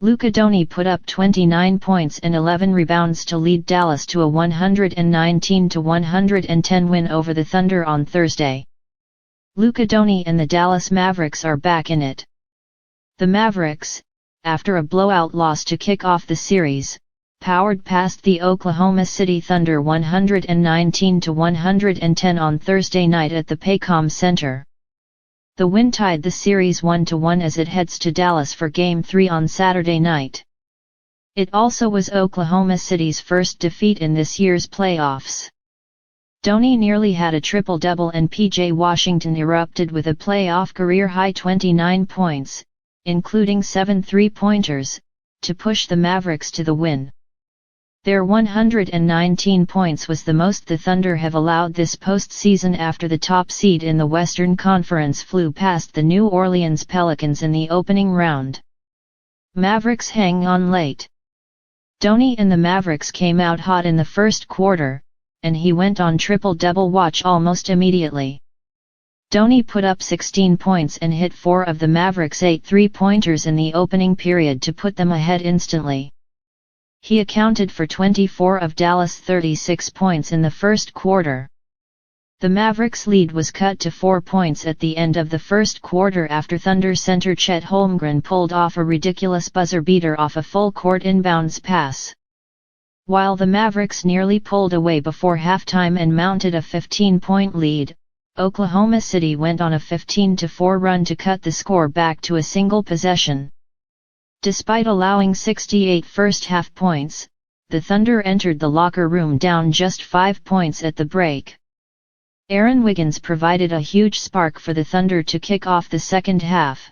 Luka Dončić put up 29 points and 11 rebounds to lead Dallas to a 119-110 win over the Thunder on Thursday. Luka Dončić and the Dallas Mavericks are back in it. The Mavericks, after a blowout loss to kick off the series, powered past the Oklahoma City Thunder 119-110 on Thursday night at the Paycom Center. The win tied the series 1-1 as it heads to Dallas for Game 3 on Saturday night. It also was Oklahoma City's first defeat in this year's playoffs. Dončić nearly had a triple-double and PJ Washington erupted with a playoff career-high 29 points, including 7 three-pointers, to push the Mavericks to the win. Their 119 points was the most the Thunder have allowed this postseason after the top seed in the Western Conference flew past the New Orleans Pelicans in the opening round. Mavericks hang on late. Dončić and the Mavericks came out hot in the first quarter, and he went on triple-double watch almost immediately. Dončić put up 16 points and hit 4 of the Mavericks' 8 three-pointers in the opening period to put them ahead instantly. He accounted for 24 of Dallas' 36 points in the first quarter. The Mavericks' lead was cut to 4 points at the end of the first quarter after Thunder center Chet Holmgren pulled off a ridiculous buzzer-beater off a full-court inbounds pass. While the Mavericks nearly pulled away before halftime and mounted a 15-point lead, Oklahoma City went on a 15-4 run to cut the score back to a single possession. Despite allowing 68 first-half points, the Thunder entered the locker room down just 5 points at the break. Aaron Wiggins provided a huge spark for the Thunder to kick off the second half.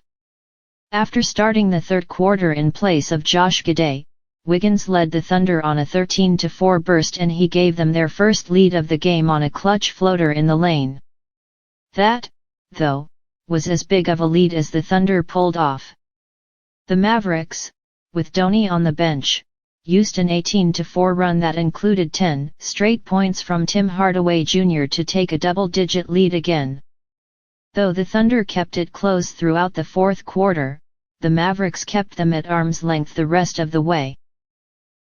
After starting the third quarter in place of Josh Giddey, Wiggins led the Thunder on a 13-4 burst and he gave them their first lead of the game on a clutch floater in the lane. That, though, was as big of a lead as the Thunder pulled off. The Mavericks, with Dončić on the bench, used an 18-4 run that included 10 straight points from Tim Hardaway Jr. to take a double-digit lead again. Though the Thunder kept it close throughout the fourth quarter, the Mavericks kept them at arm's length the rest of the way.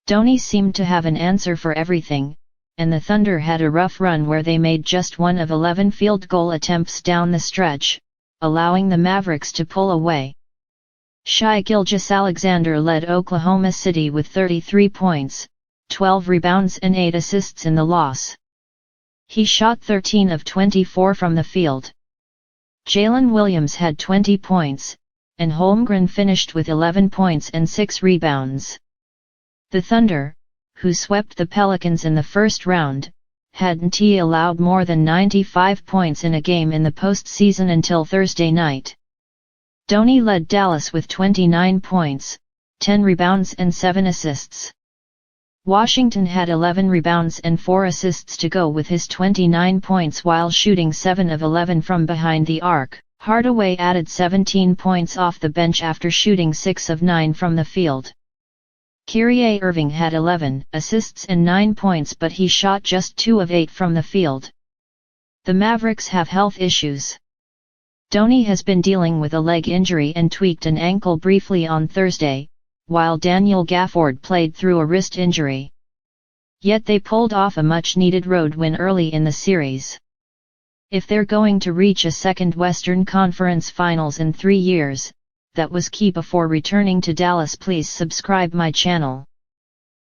Dončić seemed to have an answer for everything, and the Thunder had a rough run where they made just 1 of 11 field goal attempts down the stretch, allowing the Mavericks to pull away. Shai Gilgeous-Alexander led Oklahoma City with 33 points, 12 rebounds and 8 assists in the loss. He shot 13 of 24 from the field. Jalen Williams had 20 points, and Holmgren finished with 11 points and 6 rebounds. The Thunder, who swept the Pelicans in the first round, hadn't allowed more than 95 points in a game in the postseason until Thursday night. Dončić led Dallas with 29 points, 10 rebounds and 7 assists. Washington had 11 rebounds and 4 assists to go with his 29 points while shooting 7 of 11 from behind the arc. Hardaway added 17 points off the bench after shooting 6 of 9 from the field. Kyrie Irving had 11 assists and 9 points but he shot just 2 of 8 from the field. The Mavericks have health issues. Dončić has been dealing with a leg injury and tweaked an ankle briefly on Thursday, while Daniel Gafford played through a wrist injury. Yet they pulled off a much-needed road win early in the series. If they're going to reach a second Western Conference Finals in 3 years, that was key before returning to Dallas. Please subscribe my channel.